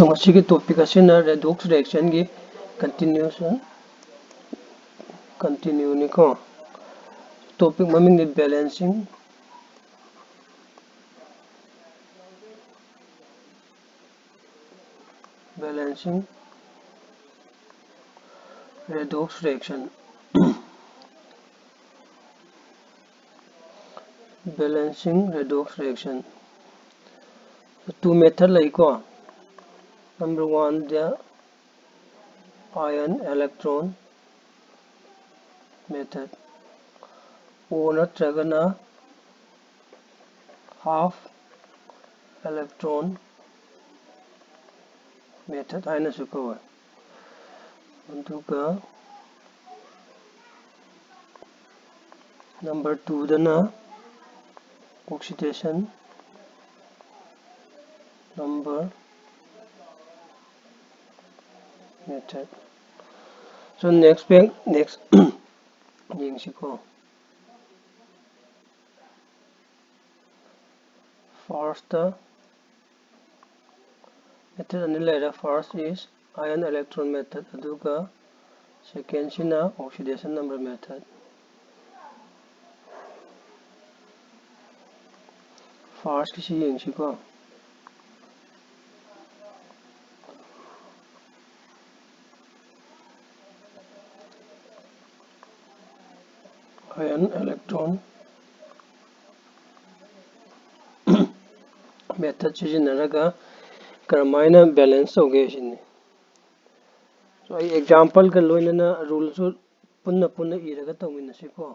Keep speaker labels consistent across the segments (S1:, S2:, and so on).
S1: मसी की टॉपिक असिना redox reaction की कंटिन्यू निको टॉपिक ममिंग नि balancing redox reaction balancing redox reaction two method like number one the ion electron method or natragana half electron method aina suko untuka number 2 dana oxidation number method. So next yengshiko first method anilera first is ion electron method aduga second sina oxidation number method. First kisi yengshiko ion electron method sizinaraga karamaina balance hoge sini. So example ka loinana rule su punna iraga tawminasiko.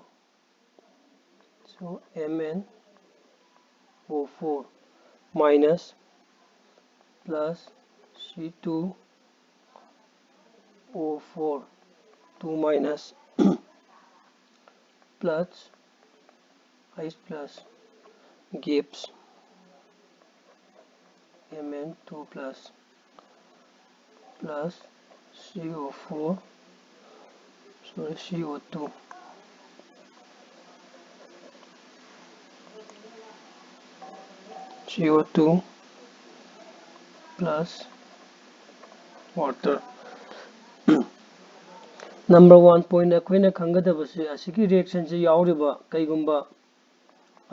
S1: So MnO4 minus plus C2O4 2 minus plus ice plus gives Mn2 plus CO4 CO2 plus water. Number 1 point akoina khangadabase asigi reaction se yauriba kaigumba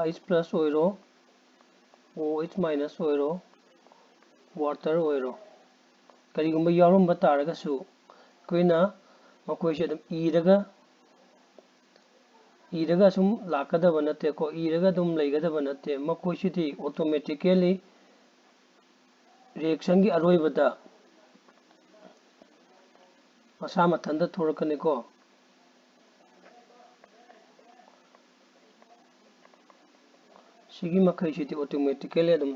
S1: ice plus oiro OH minus oiro water oiro karigumba yaurumba taragasu akoina makoise adum iraga sum lakadaba natte ko iraga dum leigadaba natte makoisidi automatically reaction gi aroibada masa mathanda thorakani ko sigi makhaisidi automatically adum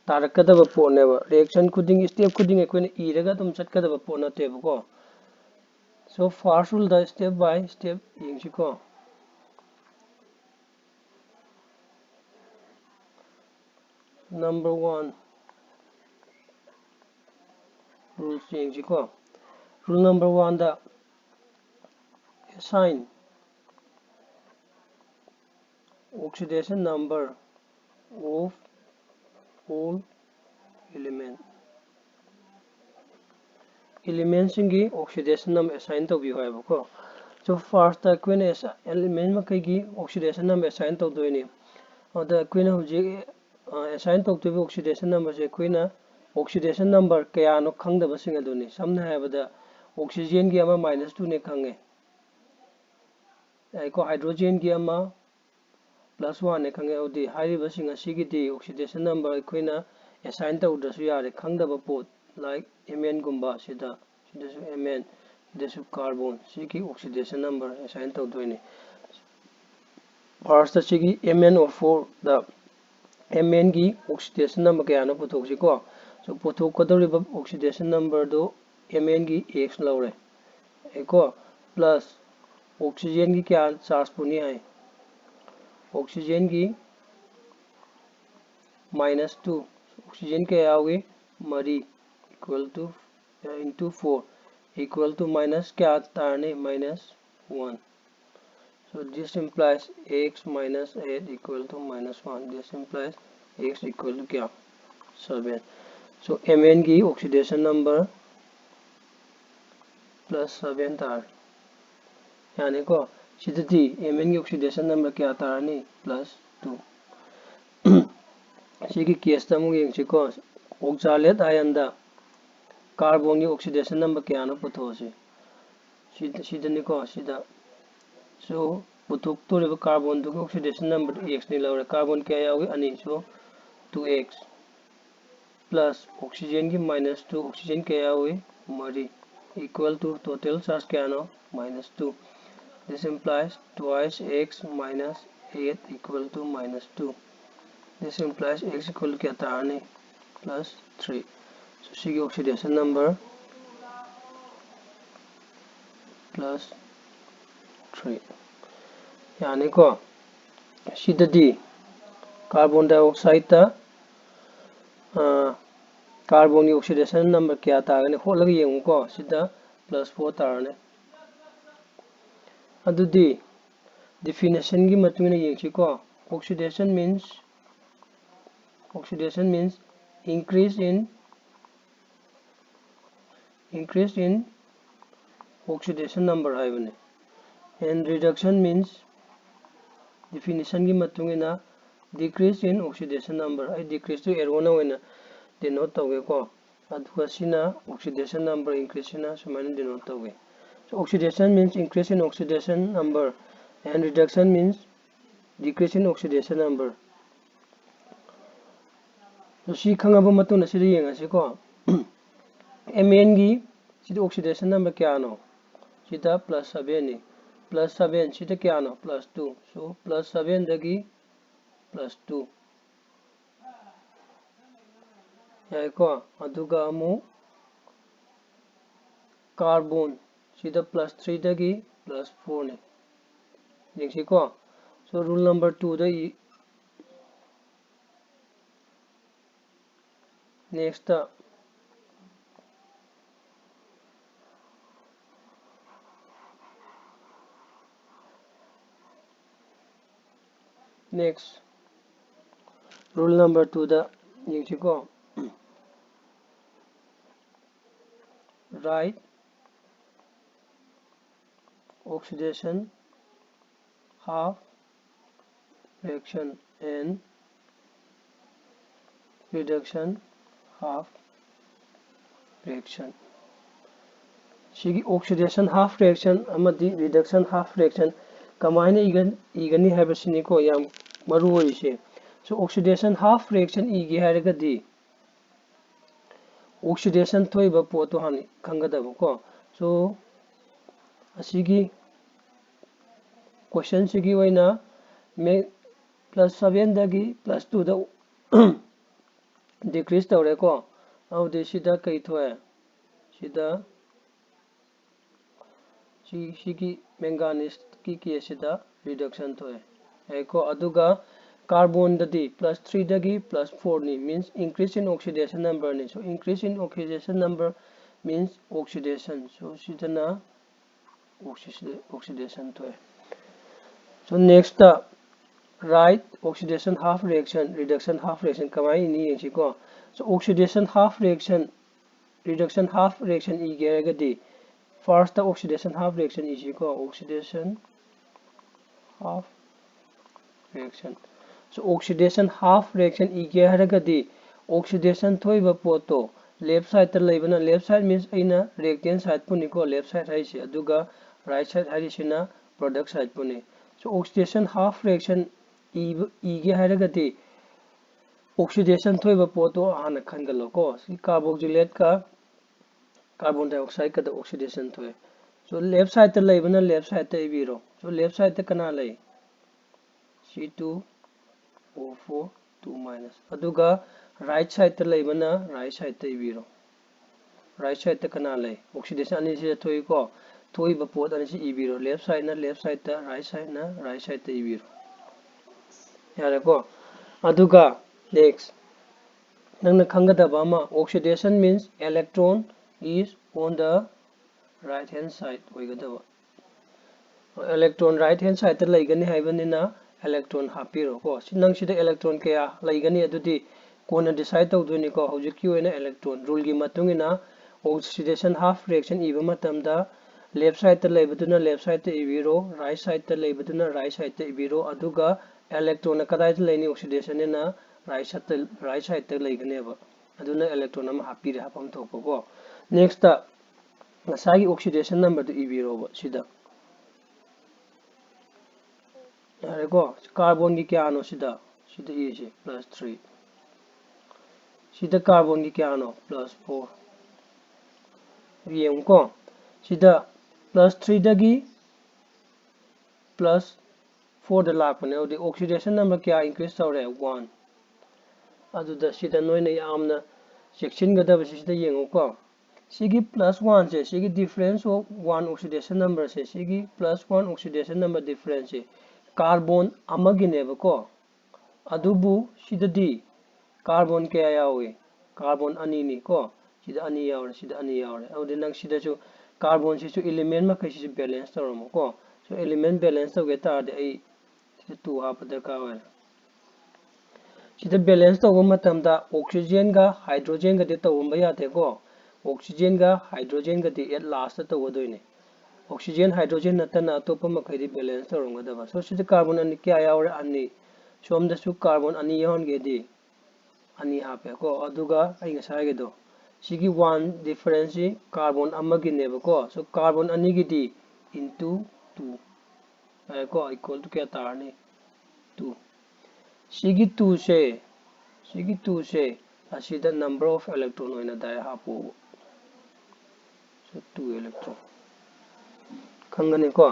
S1: tarakadaba poneba reaction kuding step kuding akoina iraga dum chatkadaba ponate ko. So first rule the step by step yengchiko number 1 rule yengchiko rule number 1 the assign oxidation number of all elements की oxidation number assign to biyo ko. So first the queen element makai gi oxidation number assign to doini the queen huji assign to oxidation number je queen oxidation number kaya no khangdaba singa duni samna habada oxygen gi ama -2 ne khange ko hydrogen gi ama +1 ne khange odi hariba singa sigi di oxidation number queen assign to dasu yare khangdaba pot like Mn gumba sida Mn sidasu carbon sigi oxidation number assign to doini first sigi MnO4 the Mn gi oxidation number kaya no putoksi ko so putokodoriba oxidation number do Mn gi x laure eko plus oxygen gi kya charge puni hai oxygen gi -2 oxygen kaya yawi mari equal to into 4 equal to minus kya tarne -1. So this implies x minus 8 equal to -1. This implies x equal to kya 7. So Mn की oxidation number plus 7 तार यानी को सिद्धि Mn की oxidation number क्या तार नहीं plus 2 सिगी case तमु young को oxalate ion दा carbon की oxidation number क्या ना पुथो से सिद्धि को सिद्धा so पुथुक तो रे carbon तो oxidation number x नहीं लग रहा carbon क्या याओगे अनी so 2x plus oxygen की -2 oxygen क्या याओगे मरी equal to total charge क्या ना -2 this implies twice x minus 8 equal to -2 this implies x equal to क्या था नहीं plus 3 so सी oxidation number plus 3 यानी को सीधा दी कार्बन डाइऑक्साइड ता कार्बन की oxidation number क्या था अगर हो लगे ये उनको सीधा plus 4 तारने अदुदी definition की मतलब में ये को oxidation means increase in oxidation number है बने and reduction means definition की मतलब में ना decrease in oxidation number I decrease to arrow ना होना denote होगे को अदुआ सीना oxidation number increase ना सुमाने denote होगे so oxidation means increase in oxidation number and reduction means decrease in oxidation number so सी खंगाबो मतु ना सिरी यंगा सी को Mn की सिरी oxidation number क्या नो सीधा plus 7 नहीं plus 7 सीधा क्या नो plus 2 so plus 7 दगी plus 2 यार को अदुगा अमु carbon सीधा plus 3 दगी plus 4 नहीं देखिए को so rule number 2 दगी next rule number 2 दा देखिए को write oxidation half reaction and reduction half reaction सिगी oxidation half reaction अमदी reduction half reaction कमाइने इगनी है बसिनी को याम मरु होई से so oxidation half reaction इगे हारगदी oxidation थोइबा पोतो हानि खंगदब को so असिगी क्वेश्चन सिगी वइना मे plus 7 दगी plus 2 दा decrease तौरे को औदे सिदा कई थोए सिदा सिगी manganese की केसिदा reduction थोए echo अदुगा carbon ददी plus 3 दगी plus 4 ni means increase in oxidation number ni so increase in oxidation number means oxidation so sidana oxidation थोए so next write oxidation half reaction reduction half reaction कमाई नहीं है को so oxidation half reaction reduction half reaction ई गेरगदी first oxidation half reaction is equal oxidation half reaction so oxidation half reaction ige haragadi oxidation thoiba poto left side ta leibana left side means aina reactant side puni ko left side hai se aduga right side hai sina product side puni so oxidation half reaction ige haragadi oxidation thoiba poto hana khangalo ko si carboxylate ka carbon dioxide ka oxidation thoe so left side ta leibana left side ta ibiro so left side ta kana lei C2O4 2 minus aduga right side ta leibana right side ta ibiro right side ta kana lei oxidation ani se thoi ko thoi ba pot ani se ibiro left side na left side ta right side ta ibiro yare ko aduga next nangna khangadaba ama oxidation means electron is on the right hand side oigadaba electron right hand side ta leigani haibanina electron hapiro ko sinang sida electron kaya leigani adudi कोना decide तौदोनी को हौजिक की ओइना electron rule की मतुंगिना oxidation half reaction इबा मतमदा लेफ्ट साइड ता लेबदुना लेफ्ट साइड ता इबिरो राइट साइड ता लेबदुना राइट साइड ता इबिरो अदुगा इलेक्ट्रॉन कदाय ता लेनी ऑक्सीडेशन ने ना राइट साइड ता लेगनेबा अदुना इलेक्ट्रॉन अमा हापिरे हापम थोपको नेक्स्ट ता ngसागी ऑक्सीडेशन नंबर तो इबिरो सिदा यारे को कार्बन की क्या नो सिदा सिदा ये से +3 सिदा कार्बन की क्या नो +4 ये उनको सिदा +3 दगी +4 द लापने और ऑक्सीडेशन नंबर क्या इंक्रीज तौरे 1 अदुदा सिदा नोइने यामना सेक्शन गदब सिदा येंगोको सिगी +1 से सिगी डिफरेंस ऑफ 1 ऑक्सीडेशन नंबर से सिगी +1 ऑक्सीडेशन नंबर डिफरेंस से कार्बन अमगिनेबको अदुबु सिददी कार्बन क्या यावे कार्बन अनि नि को सिदा अनि यावरे सिदा अनि यावरे अदि नंग सिदासु कार्बन सिसु एलिमेंट मा कैसि बैलेंस तौरमो को सो एलिमेंट बैलेंस तौगे तारदे आई सिदा 2 हाप दरकार होय सिदा बैलेंस तौबो मतमदा ऑक्सीजन का हाइड्रोजन का दे तौबो याते को ऑक्सीजन का हाइड्रोजन का दे एट लास्ट तौबोदोइने ऑक्सीजन हाइड्रोजन नतना अतोप मखैदि बैलेंस तौरंगदबा सो सिदा कार्बन अनि क्या यावरे अनि सोमदसु कार्बन अनि यावनगेदि अनि हापे को अदुगा आई ngसायगेदो सिगी 1 डिफरेंस कार्बन अमगिनेबको सो कार्बन अनि गिदि इनटू 2 को इक्वल टू क्या तारनी 2 सिगी 2 से असिदा नंबर ऑफ इलेक्ट्रॉन होइना दाय हापो सो 2 इलेक्ट्रॉन खंगने को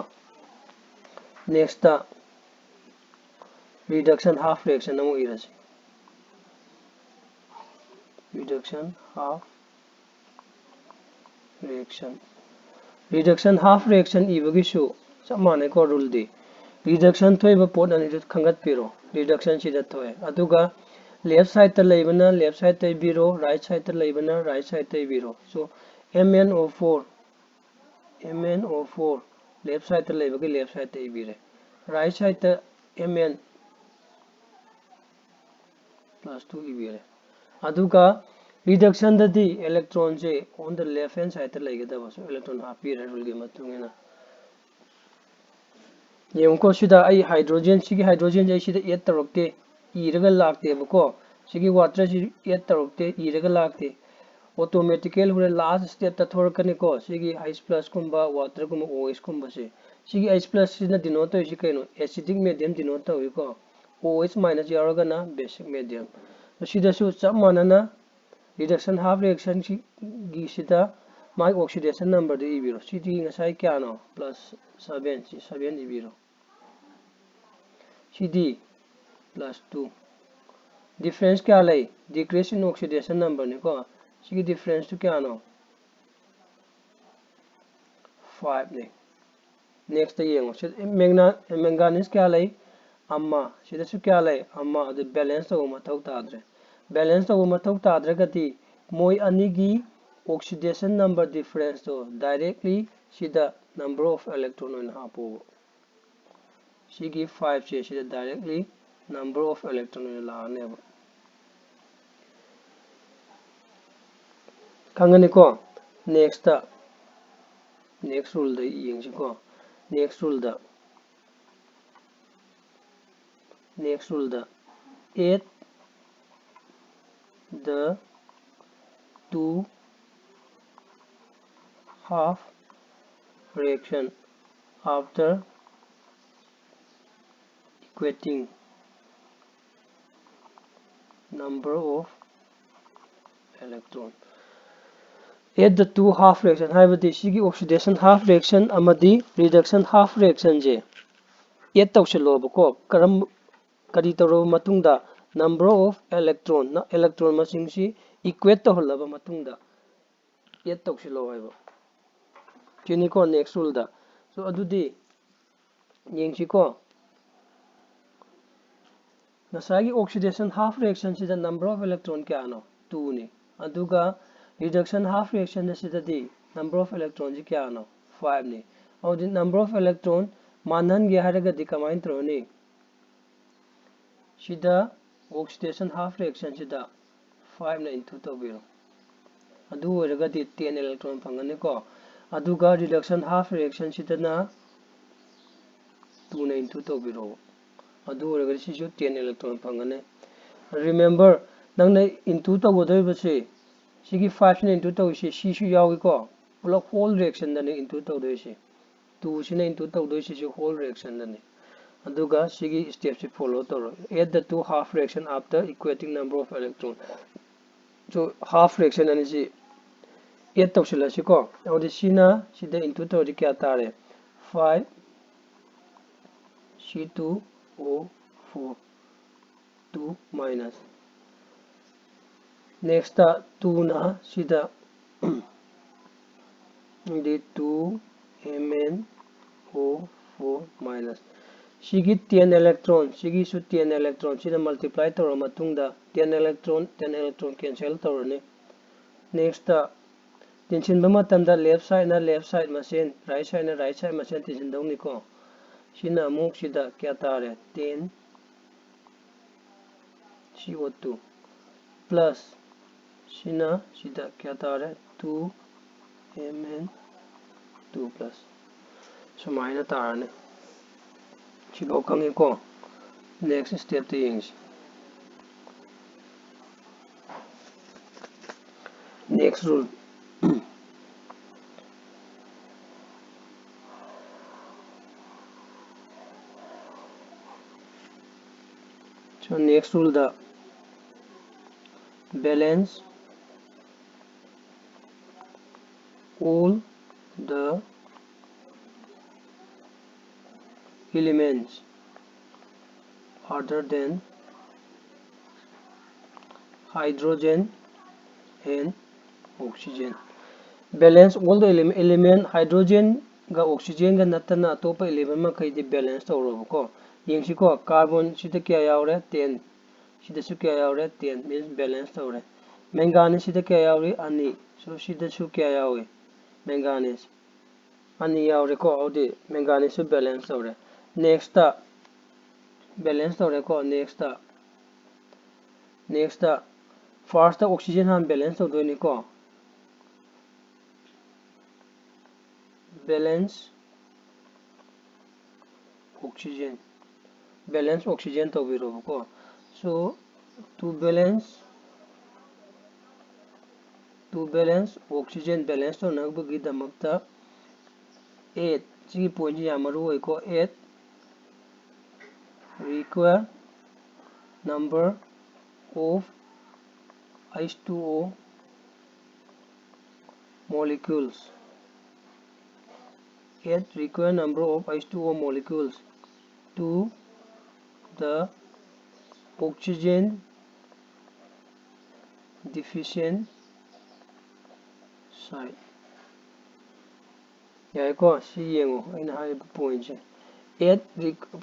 S1: नेक्स्ट रिडक्शन हाफ रिएक्शन नमो इरसे reduction half reduction half reaction इबगिसु समाने को रूल दे रिडक्शन थोइबा पोट अनि खंगत पिरो रिडक्शन सिदा थोय अदुगा लेफ्ट साइड ता लेबना लेफ्ट साइड ता इबिरो राइट साइड ता लेबना राइट साइड ता इबिरो सो MnO4 लेफ्ट साइड ता लेबगे लेफ्ट साइड ता इबिरे राइट साइड ता Mn +2 इबिरे अदुगा रिडक्शन ददी इलेक्ट्रॉन से on the left hand side ता लेगेदबो सो इलेक्ट्रॉन हापिरे रूल के मतुंगेना येंको सिदा आई हाइड्रोजन सिगी हाइड्रोजन जे सिदा एड तरोक्ते इरगा लागते बको सिगी वाटर सि एड तरोक्ते इरगा लागते ऑटोमेटिकल हुरे लास्ट स्टेप ता थोरकने को सिगी H+ कुंबा वाटर कुंबा OH कुंबा से सिगी H+ सिना डिनोट होइसि कैनो एसिडिक मीडियम डिनोट होई को OH- यारगा ना बेसिक मीडियम तो सिदासु सब मानना रिडक्शन हाफ रिएक्शन की सिदा माई ऑक्सीडेशन नंबर दे इबिरो सिदी ngसाय क्या नो +7 इबिरो सिदी +2 डिफरेंस क्या लै डिक्रीज इन ऑक्सीडेशन नंबर ने को सिगी डिफरेंस तो क्या नो 5 ने नेक्स्ट येंगो सिदा मैंगानीज क्या लै अम्मा सिदासु क्या लै अम्मा अदु बैलेंस तो मथौ ताद्रे बैलेंस तो मथौ ताद्रगति मोय अनिगी ऑक्सीडेशन नंबर डिफरेंस तो डायरेक्टली सिदा नंबर ऑफ इलेक्ट्रॉन इन हापो सिगी 5 से सिदा directly number of electron in लाने खंगने को नेक्स्ट रूल द येंगसि को next rule the 8 the 2 half reaction after equating number of electron at the 2 half reaction हाइबदी सिगी oxidation half reaction अमदी reduction half reaction जे add तौसलोबको करम करी तौरो मतुंगदा नंबर ऑफ इलेक्ट्रॉन मसिंगसी इक्वेट तौहलबा मतुंगदा एड तौसलो हाइबो चिनिको नेक्स्ट रूल दा सो अदुदी येंगसिको नसागी ऑक्सीडेशन हाफ रिएक्शन सिदा नंबर ऑफ इलेक्ट्रॉन क्या नो 2 ने अदुगा रिडक्शन हाफ रिएक्शन सिदादी नंबर ऑफ इलेक्ट्रॉन जी क्या नो 5 ने और द नंबर ऑफ इलेक्ट्रॉन मानहन गे हारगदी कमाइन त्रोनी सिदा ऑक्सीडेशन हाफ रिएक्शन सिदा 5 na into tawbiro adu oiragadi 10 electron phangani ko aduga reduction half reaction sidana 2 na into tawbiro adu oiragadi sisu 10 electron phangani remember nangna into tawbodoi base sigi 5 na into tawisi sisu yawi ko pulak whole reaction dani into tawdoisi 2 sina into tawdoisi sisu whole reaction dani aduga sigi step si follow toro add the two half reaction after equating number of electron so half reaction ani si add tawsila si ko audi sina sida into tawdi kya tare 5 C2O4 2 minus next 2 na sida the 2 MnO4 minus sigi 10 electron sigi su 10 electron sida multiply tawra matungda 10 electron cancel tawrani next tension ba matamda left side machine right side machine tension dawni ko sina amuk sida kya tare 10 CO2 plus sina sida kya tare 2 Mn2 plus sumaina tarane sibo kangi ko next step to yings next rule so next rule the balance all the elements other than hydrogen and oxygen balance all the element hydrogen ga oxygen ga natana atopa element ma kai di balance tawro ko yengsi ko carbon sida kya yaure 10 sida su kya yaure 10 means balance tawre manganese sida kya yaure ani so sida su kya yaure manganese ani yaure ko odi manganese su balance tawre next balance tawre ko next first oxygen han balance tawdoni ko balance oxygen tawbiro ko so to balance oxygen balance to nagbugi damakta 8 sigi point yamaru oi ko 8 require number of H2O molecules 8 require number of H2O molecules to the oxygen deficient site yai ko si yengo aina hai point se 8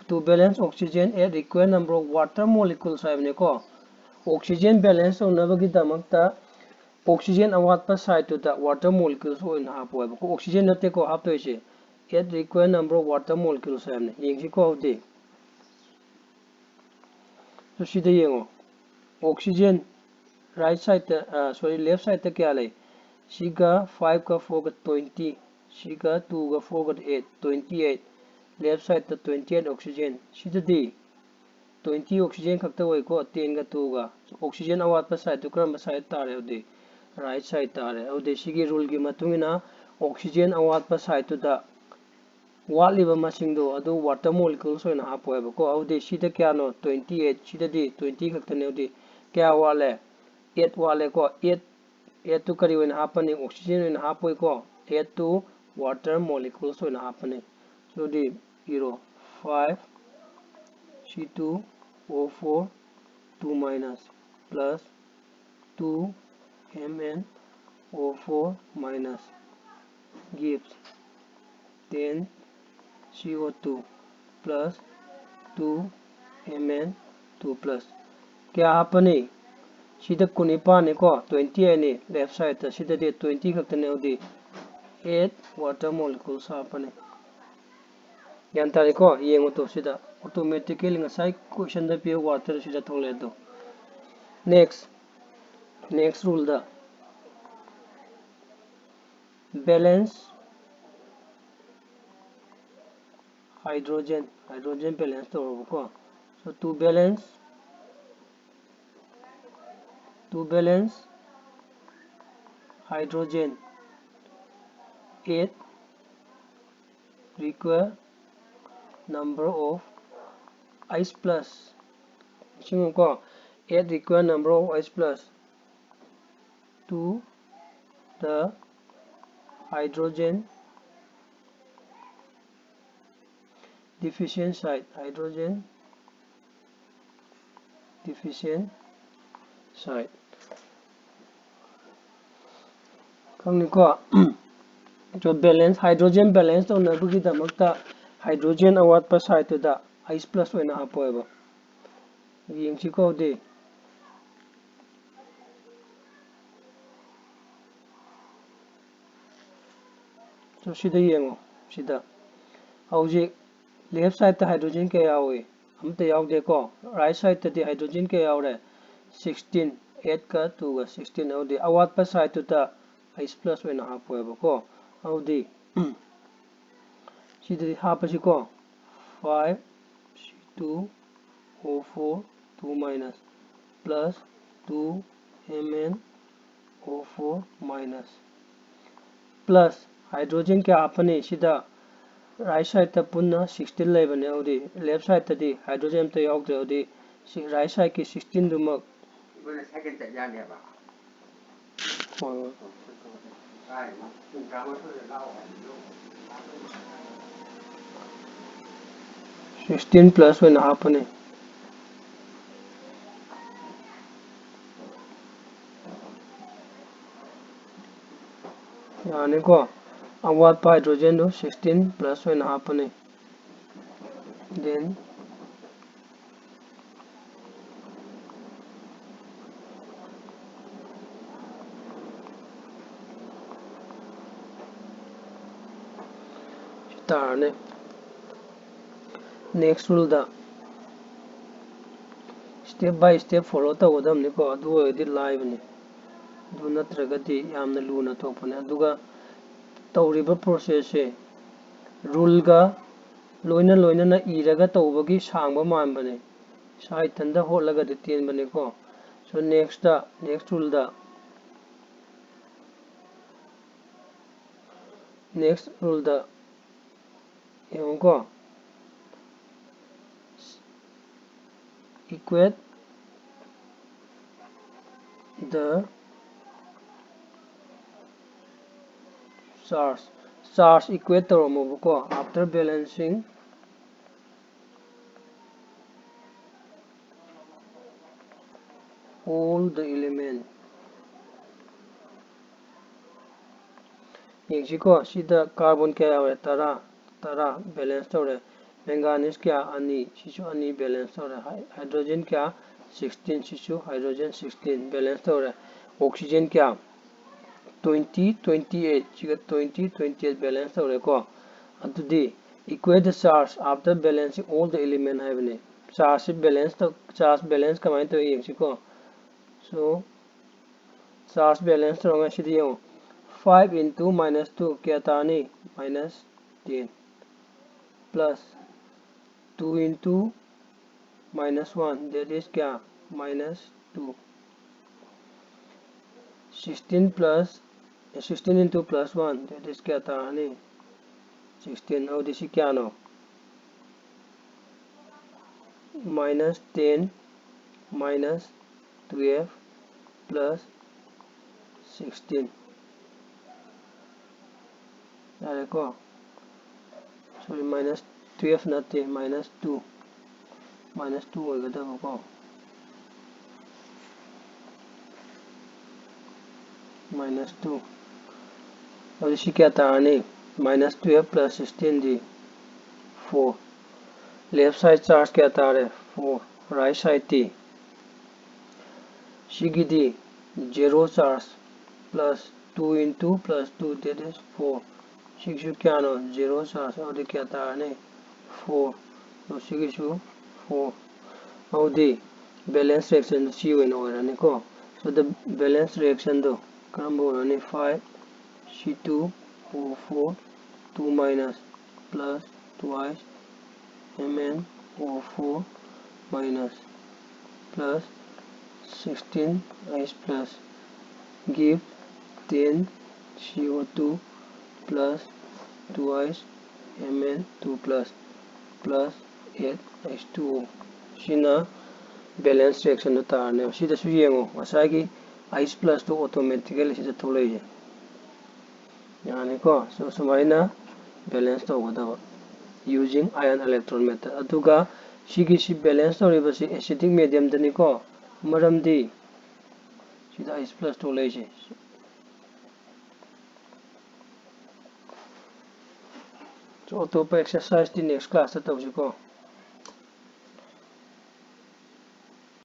S1: to balance oxygen 8 require number of water molecules haibne ko oxygen balance onabagi damakta oxygen awatpa site to the water molecules oin hapo ko oxygen nate ko hapto ise 8 require number of water molecules haibne yengsi ko de so sida yengo oxygen right side left side ta kya lai siga 5 ka 4 ka 20 siga 2 ka 4 ka 8 28 left side ta 28 oxygen sida di 20 oxygen khakta wai ko 10 ka 2 ka oxygen awatpa side to kram side tare odi right side tare odi sigi rule gi matungina oxygen awatpa side to da watliba masingdo adu water molecules oina hapo ba ko odi sida kya no 28 sida di 20 khakta ne odi kya wale 8 wale ko 8 to kari oina hapani oxygen oina hapoi ko 8 to water molecules oina hapani so di 5 C2O4 2 minus plus 2 MnO4 minus gives 10 CO2 plus 2 Mn2 plus kya hapani sida kunipa ni ko 20 ani left side ta sida de 20 khakta ne odi 8 water molecules hapani yan tari ko yengo to sida automatically ngasai question da pe water sida thole do next next rule the balance hydrogen balance tawrabako. So to balance hydrogen 8 require number of H plus. Ko 8 require number of H plus to the hydrogen deficient site. Ko to balance hydrogen balance to nabugi damakta hydrogen awatpa site to da H plus oina hapoeba. Yengsi ko de so sida yengo sida hauji left side ta hydrogen ke yawi amta yawde ko right side ta di hydrogen ke yawre 16 8 ka 2 ga 16 awdi awatpa side to ta H plus oina hapoeba ko awdi sida hapasi ko 5 2 O4 2 minus plus 2 Mn O4 minus plus hydrogen के आपने सीधा right side ta punna 16 लेबने औदी left side ta di hydrogen ta यावदे औदी right side की 16 दुमक
S2: 이번에 세개 짜자네 봐.
S1: 16 plus when आपने यानी को अवात hydrogen do 16 plus when आपने then tarne next rule da step by step follow tawdam ni ko adu edi live ni du natragadi yamna luna topane aduga tawriba process se rule ga loina na iraga tawbagi sangba manbane sai tanda holaga de ten bane ko so next rule da ko equate the charge equator ko after balancing all the element yexiko sida carbon kya awe tara balance tore manganese kya ani sisu ani balance tore hydrogen kya 16 sisu hydrogen 16 balance tore oxygen kya 20 28 siga 20 28 balance tore ko adudi equate the charge after balancing all the element havene charge balance kamai to yexiko so charge balance tore sidi 5 into minus 2 क्या तानी minus 10 plus 2 into minus 1 that is क्या minus 2 16 into plus 1 that is क्या तानी 16 और this क्या no minus 10 minus 12 plus 16 ko sorry minus 12 natte minus 2 होगा को minus 2 और इसी क्या था नहीं minus 12 plus 16 दी 4 left side charge क्या था रे 4 right side थी शिगी दी 0 charge plus 2 into plus 2 that is 4 शिगी क्या नो 0 charge और क्या था नहीं 4 तो शिगी 4 और दी balance section सी वे नो रने को So the balance reaction though only 5 C2O4 2 minus plus twice MnO4 minus plus 16 H plus give 10 CO2 plus twice Mn2 plus 8 H2O. Sina balance reaction to tarne sida su yengo masagi H plus to automatically sida tholai yani ko so sumaina balance to wada using ion electron method aduga sigi si balance to ribasi acidic medium dani ko maramdi sida H plus to lai je. So to exercise the next class ta tawsi ko